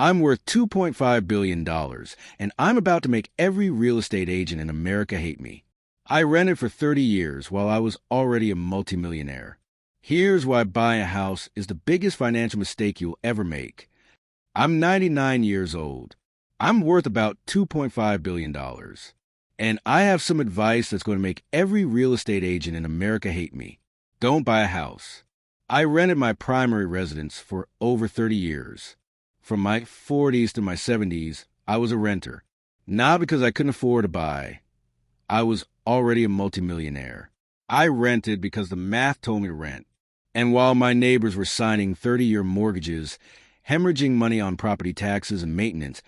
I'm worth $2.5 billion, and I'm about to make every real estate agent in America hate me. I rented for 30 years while I was already a multimillionaire. Here's why buying a house is the biggest financial mistake you'll ever make. I'm 99 years old. I'm worth about $2.5 billion. And I have some advice that's going to make every real estate agent in America hate me. Don't buy a house. I rented my primary residence for over 30 years. From my 40s to my 70s, I was a renter. Not because I couldn't afford to buy. I was already a multimillionaire. I rented because the math told me to rent. And while my neighbors were signing 30-year mortgages, hemorrhaging money on property taxes and maintenance,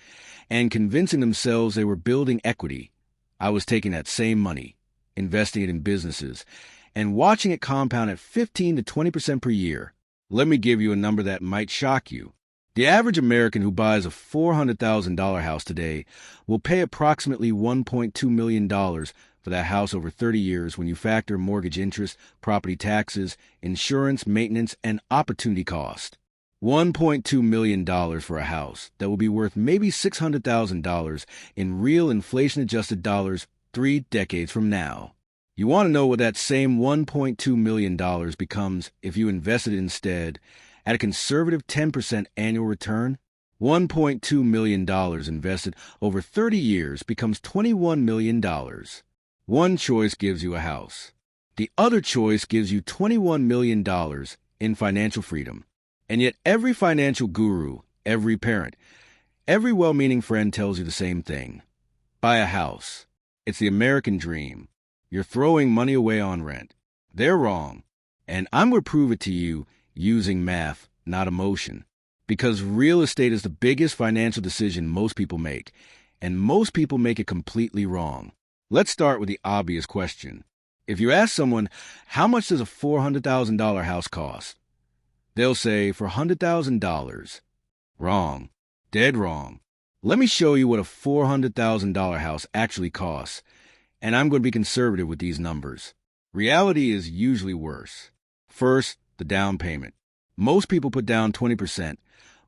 and convincing themselves they were building equity, I was taking that same money, investing it in businesses, and watching it compound at 15 to 20% per year. Let me give you a number that might shock you. The average American who buys a $400,000 house today will pay approximately $1.2 million for that house over 30 years when you factor mortgage interest, property taxes, insurance, maintenance, and opportunity cost. $1.2 million for a house that will be worth maybe $600,000 in real inflation-adjusted dollars 3 decades from now. You want to know what that same $1.2 million becomes if you invested it instead at a conservative 10% annual return? $1.2 million invested over 30 years becomes $21 million. One choice gives you a house. The other choice gives you $21 million in financial freedom. And yet every financial guru, every parent, every well-meaning friend tells you the same thing. Buy a house. It's the American dream. You're throwing money away on rent. They're wrong. And I'm going to prove it to you using math, not emotion. Because real estate is the biggest financial decision most people make. And most people make it completely wrong. Let's start with the obvious question. If you ask someone, how much does a $400,000 house cost? They'll say, for $100,000. Wrong. Dead wrong. Let me show you what a $400,000 house actually costs, and I'm going to be conservative with these numbers. Reality is usually worse. First, the down payment. Most people put down 20%,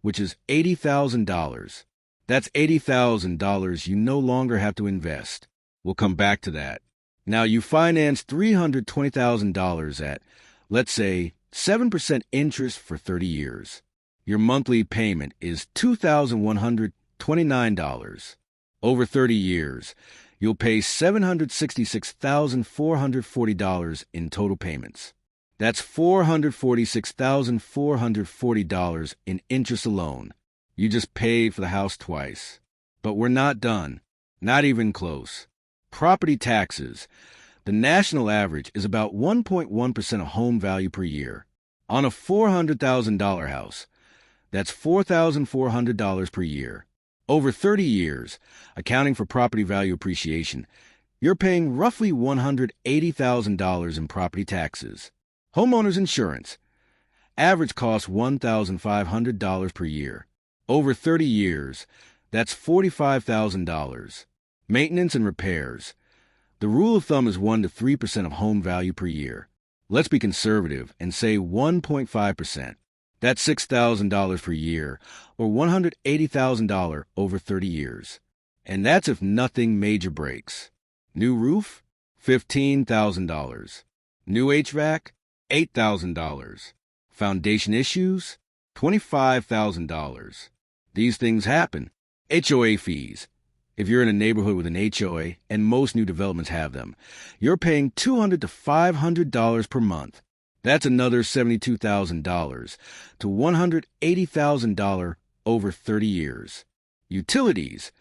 which is $80,000. That's $80,000 you no longer have to invest. We'll come back to that. Now, you finance $320,000 at, let's say, 7% interest for 30 years. Your monthly payment is $2,129. Over 30 years, you'll pay $766,440 in total payments. That's $446,440 in interest alone. You just paid for the house twice. But we're not done. Not even close. Property taxes. The national average is about 1.1% of home value per year. On a $400,000 house, that's $4,400 per year. Over 30 years, accounting for property value appreciation, you're paying roughly $180,000 in property taxes. Homeowners insurance. Average cost $1,500 per year. Over 30 years, that's $45,000. Maintenance and repairs. The rule of thumb is 1 to 3% of home value per year. Let's be conservative and say 1.5%. That's $6,000 per year, or $180,000 over 30 years. And that's if nothing major breaks. New roof? $15,000. New HVAC? $8,000. Foundation issues? $25,000. These things happen. HOA fees. If you're in a neighborhood with an HOA, and most new developments have them, you're paying $200 to $500 per month. That's another $72,000 to $180,000 over 30 years. Utilities.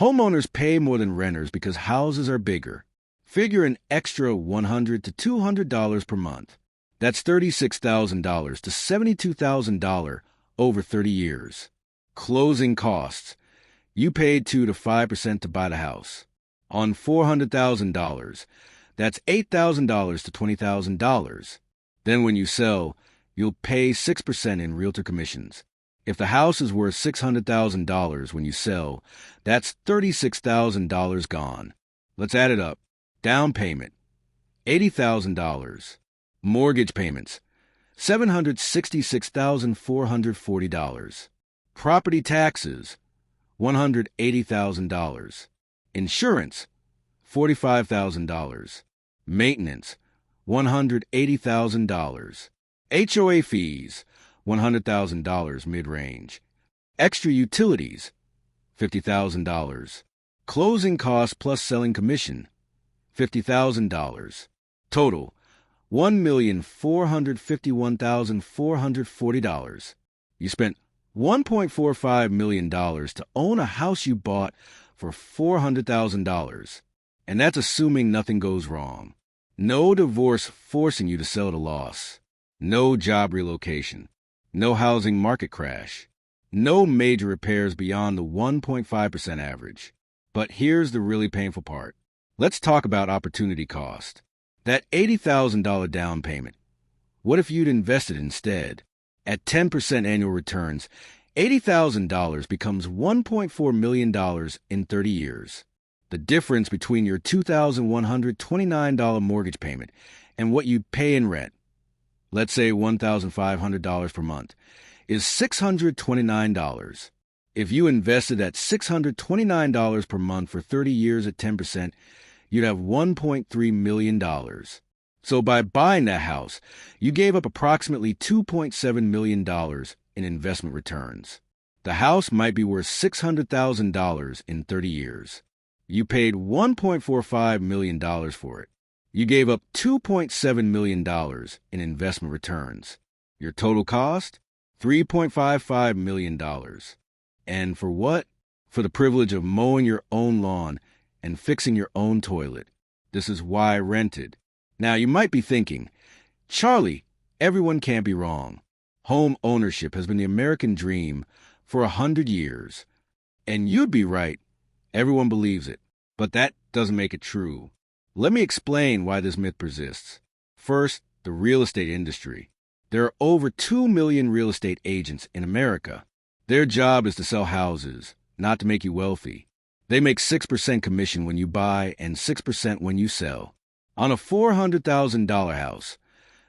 Homeowners pay more than renters because houses are bigger. Figure an extra $100 to $200 per month. That's $36,000 to $72,000 over 30 years. Closing costs. You paid 2 to 5% to buy the house. On $400,000, that's $8,000 to $20,000. Then when you sell, you'll pay 6% in realtor commissions. If the house is worth $600,000 when you sell, that's $36,000 gone. Let's add it up. Down payment, $80,000. Mortgage payments, $766,440. Property taxes, $180,000. Insurance, $45,000. Maintenance, $180,000. HOA fees, $100,000 mid-range. Extra utilities, $50,000. Closing costs plus selling commission, $50,000. Total, $1,451,440. You spent $1.45 million to own a house you bought for $400,000. And that's assuming nothing goes wrong. No divorce forcing you to sell at a loss. No job relocation. No housing market crash. No major repairs beyond the 1.5% average. But here's the really painful part. Let's talk about opportunity cost. That $80,000 down payment. What if you'd invested instead? At 10% annual returns, $80,000 becomes $1.4 million in 30 years. The difference between your $2,129 mortgage payment and what you pay in rent, let's say $1,500 per month, is $629. If you invested at $629 per month for 30 years at 10%, you'd have $1.3 million. So by buying that house, you gave up approximately $2.7 million in investment returns. The house might be worth $600,000 in 30 years. You paid $1.45 million for it. You gave up $2.7 million in investment returns. Your total cost? $3.55 million. And for what? For the privilege of mowing your own lawn and fixing your own toilet. This is why I rented. Now, you might be thinking, Charlie, everyone can't be wrong. Home ownership has been the American dream for 100 years. And you'd be right. Everyone believes it. But that doesn't make it true. Let me explain why this myth persists. First, the real estate industry. There are over 2 million real estate agents in America. Their job is to sell houses, not to make you wealthy. They make 6% commission when you buy and 6% when you sell. On a $400,000 house,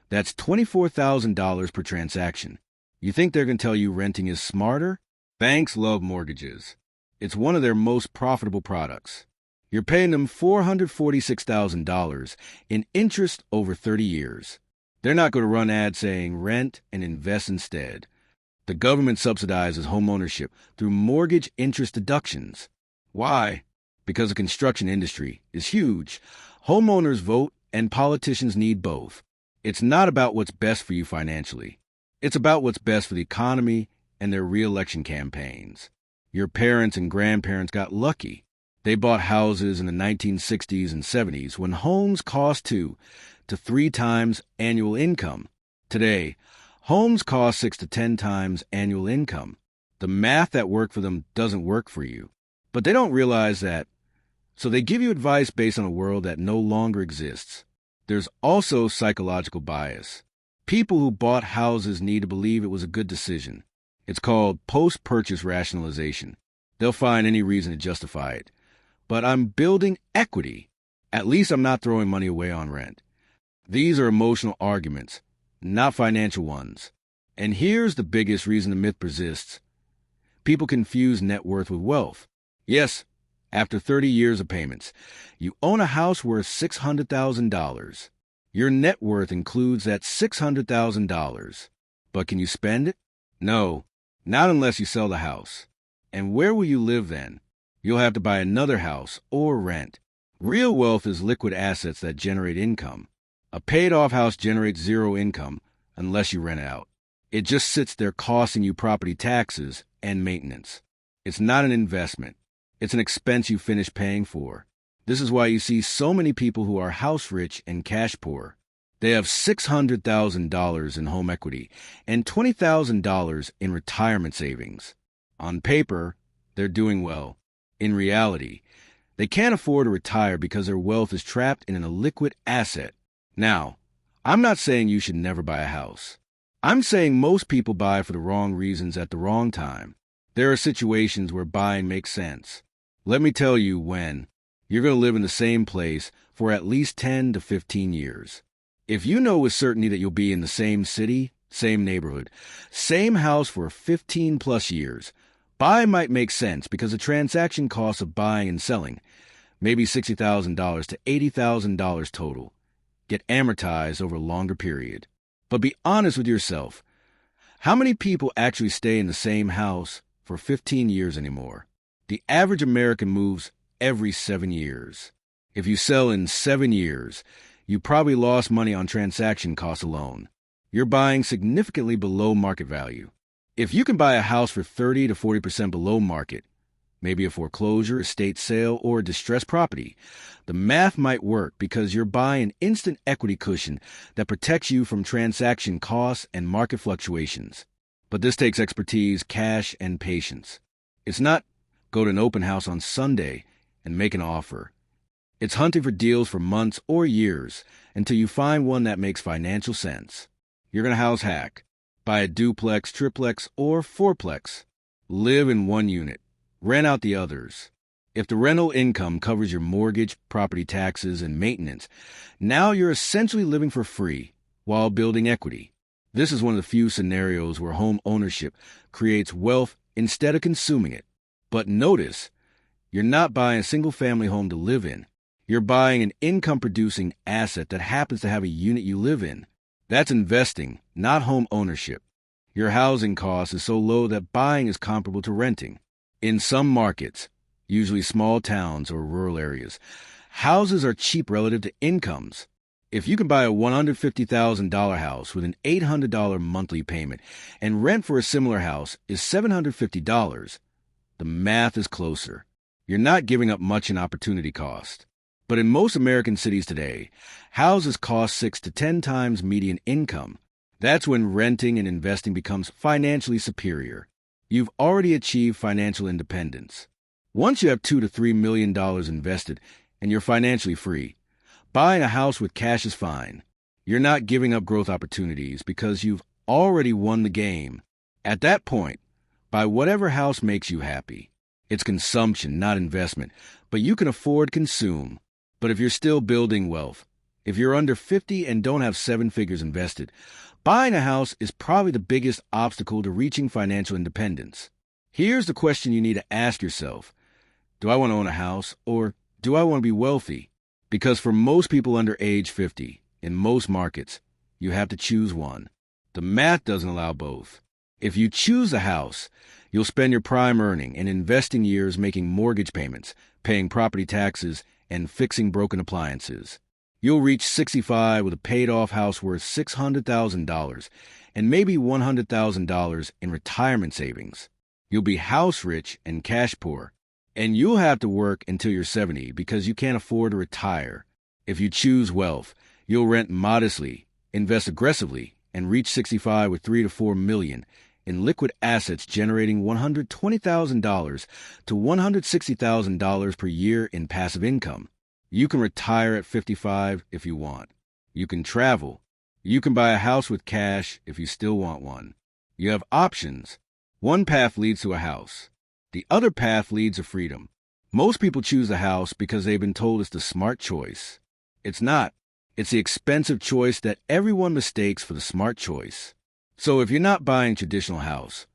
that's $24,000 per transaction. You think they're going to tell you renting is smarter? Banks love mortgages. It's one of their most profitable products. You're paying them $446,000 in interest over 30 years. They're not going to run ads saying rent and invest instead. The government subsidizes homeownership through mortgage interest deductions. Why? Because the construction industry is huge. Homeowners vote and politicians need both. It's not about what's best for you financially. It's about what's best for the economy and their re-election campaigns. Your parents and grandparents got lucky. They bought houses in the 1960s and 70s when homes cost 2 to 3 times annual income. Today, homes cost 6 to 10 times annual income. The math that worked for them doesn't work for you. But they don't realize that. So they give you advice based on a world that no longer exists. There's also psychological bias. People who bought houses need to believe it was a good decision. It's called post-purchase rationalization. They'll find any reason to justify it. But I'm building equity. At least I'm not throwing money away on rent. These are emotional arguments, not financial ones. And here's the biggest reason the myth persists. People confuse net worth with wealth. Yes, after 30 years of payments, you own a house worth $600,000. Your net worth includes that $600,000. But can you spend it? No, not unless you sell the house. And where will you live then? You'll have to buy another house or rent. Real wealth is liquid assets that generate income. A paid-off house generates zero income unless you rent it out. It just sits there costing you property taxes and maintenance. It's not an investment. It's an expense you finish paying for. This is why you see so many people who are house rich and cash poor. They have $600,000 in home equity and $20,000 in retirement savings. On paper, they're doing well. In reality, they can't afford to retire because their wealth is trapped in an illiquid asset. Now, I'm not saying you should never buy a house. I'm saying most people buy for the wrong reasons at the wrong time. There are situations where buying makes sense. Let me tell you when. You're going to live in the same place for at least 10 to 15 years. If you know with certainty that you'll be in the same city, Same neighborhood, same house for 15 plus years. Buy might make sense because the transaction costs of buying and selling, maybe $60,000 to $80,000 total, get amortized over a longer period. But be honest with yourself. How many people actually stay in the same house for 15 years anymore? The average American moves every 7 years. If you sell in 7 years, you probably lost money on transaction costs alone. You're buying significantly below market value. If you can buy a house for 30 to 40% below market, maybe a foreclosure, estate sale, or a distressed property, the math might work because you're buying an instant equity cushion that protects you from transaction costs and market fluctuations. But this takes expertise, cash, and patience. It's not go to an open house on Sunday and make an offer. It's hunting for deals for months or years until you find one that makes financial sense. You're going to house hack. Buy a duplex, triplex, or fourplex. Live in one unit. Rent out the others. If the rental income covers your mortgage, property taxes, and maintenance, now you're essentially living for free while building equity. This is one of the few scenarios where home ownership creates wealth instead of consuming it. But notice, you're not buying a single-family home to live in. You're buying an income-producing asset that happens to have a unit you live in. That's investing, not home ownership. Your housing cost is so low that buying is comparable to renting. In some markets, usually small towns or rural areas, houses are cheap relative to incomes. If you can buy a $150,000 house with an $800 monthly payment and rent for a similar house is $750, the math is closer. You're not giving up much in opportunity cost. But in most American cities today, houses cost 6 to 10 times median income. That's when renting and investing becomes financially superior. You've already achieved financial independence. Once you have $2 to $3 million invested and you're financially free, buying a house with cash is fine. You're not giving up growth opportunities because you've already won the game. At that point, buy whatever house makes you happy. It's consumption, not investment, but you can afford consume. But if you're still building wealth, if you're under 50 and don't have 7 figures invested, buying a house is probably the biggest obstacle to reaching financial independence. Here's the question you need to ask yourself. Do I want to own a house or do I want to be wealthy? Because for most people under age 50, in most markets, you have to choose one. The math doesn't allow both. If you choose a house, you'll spend your prime earning and investing years making mortgage payments, paying property taxes, and fixing broken appliances. You'll reach 65 with a paid-off house worth $600,000 and maybe $100,000 in retirement savings. You'll be house rich and cash poor, and you'll have to work until you're 70 because you can't afford to retire. If you choose wealth, you'll rent modestly, invest aggressively, and reach 65 with $3 to $4 million in liquid assets generating $120,000 to $160,000 per year in passive income. You can retire at 55 if you want. You can travel. You can buy a house with cash if you still want one. You have options. One path leads to a house. The other path leads to freedom. Most people choose a house because they've been told it's the smart choice. It's not. It's the expensive choice that everyone mistakes for the smart choice. So if you're not buying a traditional house,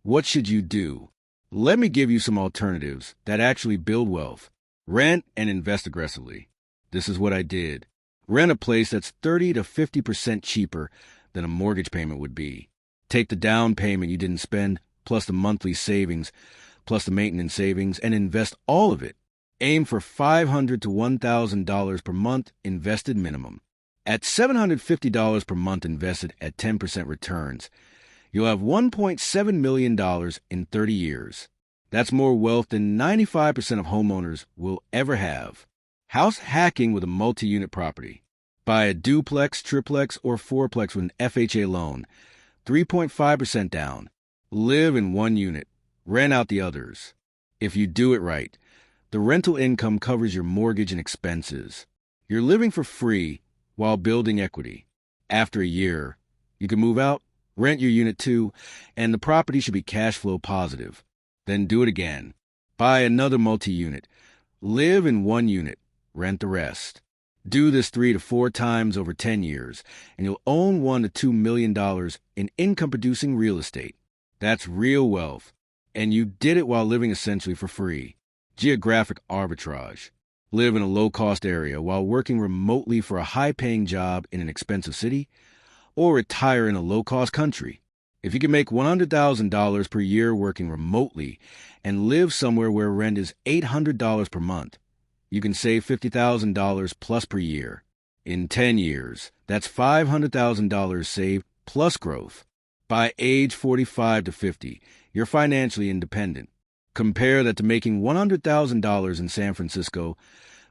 what should you do? Let me give you some alternatives that actually build wealth. Rent and invest aggressively. This is what I did. Rent a place that's 30 to 50% cheaper than a mortgage payment would be. Take the down payment you didn't spend, plus the monthly savings, plus the maintenance savings, and invest all of it. Aim for $500 to $1,000 per month invested minimum. At $750 per month invested at 10% returns, you'll have $1.7 million in 30 years. That's more wealth than 95% of homeowners will ever have. House hacking with a multi-unit property. Buy a duplex, triplex, or fourplex with an FHA loan. 3.5% down. Live in one unit. Rent out the others. If you do it right, the rental income covers your mortgage and expenses. You're living for free while building equity. After a year, you can move out, rent your unit too, and the property should be cash flow positive. Then do it again. Buy another multi-unit. Live in one unit. Rent the rest. Do this 3 to 4 times over 10 years, and you'll own $1 to $2 million in income-producing real estate. That's real wealth. And you did it while living essentially for free. Geographic arbitrage. Live in a low-cost area while working remotely for a high-paying job in an expensive city, or retire in a low-cost country. If you can make $100,000 per year working remotely and live somewhere where rent is $800 per month, you can save $50,000 plus per year. In 10 years, that's $500,000 saved plus growth. By age 45 to 50, you're financially independent. Compare that to making $100,000 in San Francisco,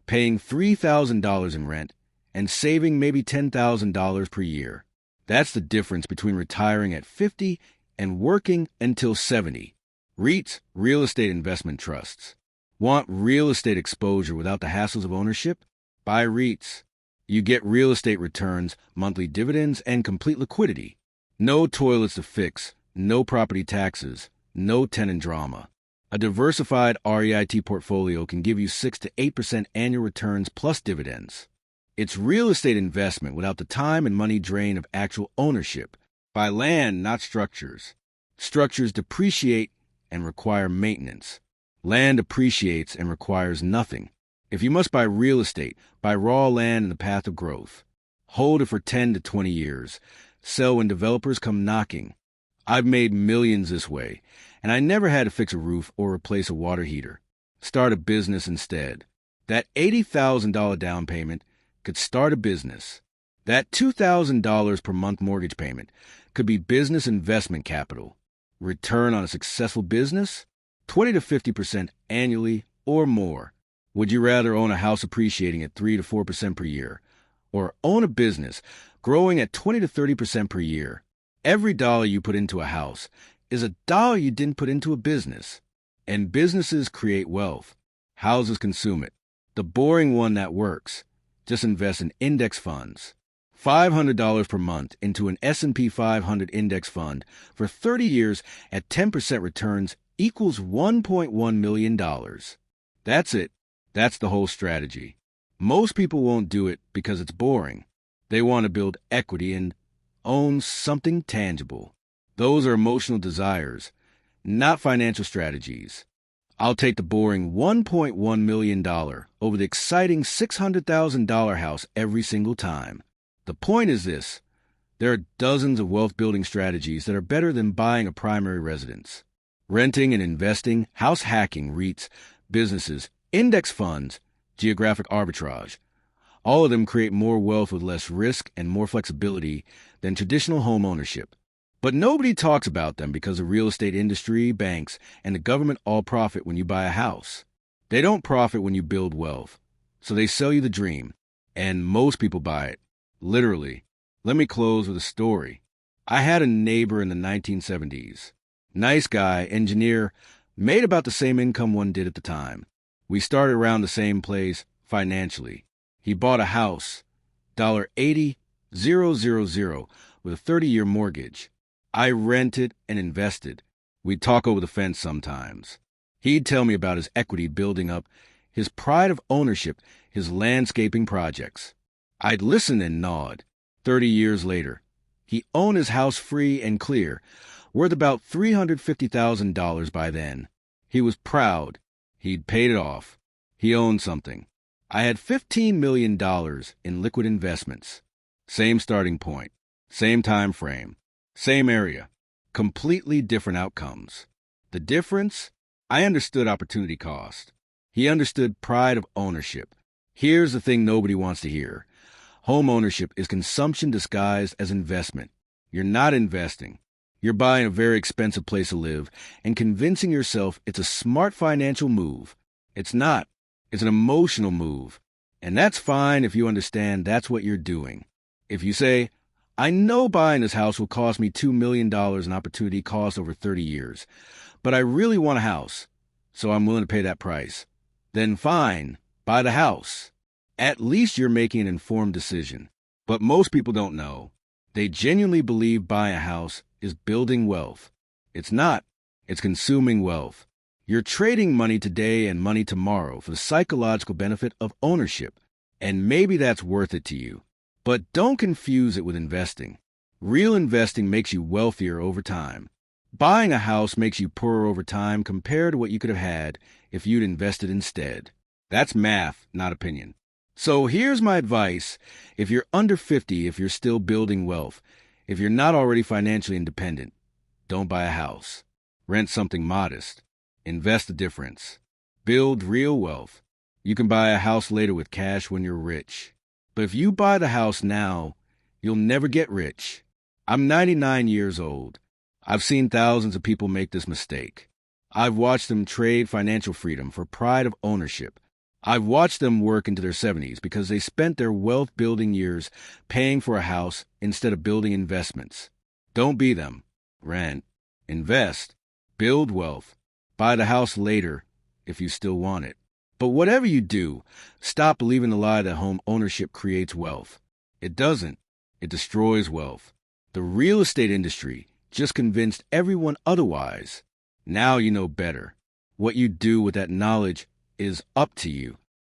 paying $3,000 in rent, and saving maybe $10,000 per year. That's the difference between retiring at 50 and working until 70. REITs, real estate investment trusts. Want real estate exposure without the hassles of ownership? Buy REITs. You get real estate returns, monthly dividends, and complete liquidity. No toilets to fix, no property taxes, no tenant drama. A diversified REIT portfolio can give you 6 to 8% annual returns plus dividends. It's real estate investment without the time and money drain of actual ownership. Buy land, not structures. Structures depreciate and require maintenance. Land appreciates and requires nothing. If you must buy real estate, buy raw land in the path of growth. Hold it for 10 to 20 years. Sell when developers come knocking. I've made millions this way, and I never had to fix a roof or replace a water heater. Start a business instead. That $80,000 down payment could start a business. That $2,000 per month mortgage payment could be business investment capital. Return on a successful business? 20 to 50% annually or more. Would you rather own a house appreciating at 3 to 4% per year, or own a business growing at 20 to 30% per year? Every dollar you put into a house is a dollar you didn't put into a business. And businesses create wealth. Houses consume it. The boring one that works. Just invest in index funds. $500 per month into an S&P 500 index fund for 30 years at 10% returns equals $1.1 million. That's it. That's the whole strategy. Most people won't do it because it's boring. They want to build equity and own something tangible. Those are emotional desires, not financial strategies. I'll take the boring $1.1 million over the exciting $600,000 house every single time. The point is this: there are dozens of wealth-building strategies that are better than buying a primary residence. Renting and investing, house hacking, REITs, businesses, index funds, geographic arbitrage. All of them create more wealth with less risk and more flexibility than traditional home ownership. But nobody talks about them because the real estate industry, banks, and the government all profit when you buy a house. They don't profit when you build wealth. So they sell you the dream. And most people buy it. Literally. Let me close with a story. I had a neighbor in the 1970s. Nice guy, engineer, made about the same income one did at the time. We started around the same place financially. He bought a house, $80,000 with a 30-year mortgage. I rented and invested. We'd talk over the fence sometimes. He'd tell me about his equity building up, his pride of ownership, his landscaping projects. I'd listen and nod. 30 years later, he owned his house free and clear, worth about $350,000 by then. He was proud. He'd paid it off. He owned something. I had $15 million in liquid investments. Same starting point, same time frame, same area, completely different outcomes. The difference? I understood opportunity cost. He understood pride of ownership. Here's the thing nobody wants to hear. Home ownership is consumption disguised as investment. You're not investing. You're buying a very expensive place to live and convincing yourself it's a smart financial move. It's not. It's an emotional move. And that's fine if you understand that's what you're doing. If you say, I know buying this house will cost me $2 million in opportunity cost over 30 years, but I really want a house, so I'm willing to pay that price. Then fine, buy the house. At least you're making an informed decision. But most people don't know. They genuinely believe buying a house is building wealth. It's not. It's consuming wealth. You're trading money today and money tomorrow for the psychological benefit of ownership. And maybe that's worth it to you. But don't confuse it with investing. Real investing makes you wealthier over time. Buying a house makes you poorer over time compared to what you could have had if you'd invested instead. That's math, not opinion. So here's my advice. If you're under 50, if you're still building wealth, if you're not already financially independent, don't buy a house. Rent something modest. Invest the difference. Build real wealth. You can buy a house later with cash when you're rich. But if you buy the house now, you'll never get rich. I'm 99 years old. I've seen thousands of people make this mistake. I've watched them trade financial freedom for pride of ownership. I've watched them work into their 70s because they spent their wealth-building years paying for a house instead of building investments. Don't be them. Rent. Invest. Build wealth. Buy the house later if you still want it. But whatever you do, stop believing the lie that home ownership creates wealth. It doesn't. It destroys wealth. The real estate industry just convinced everyone otherwise. Now you know better. What you do with that knowledge is up to you.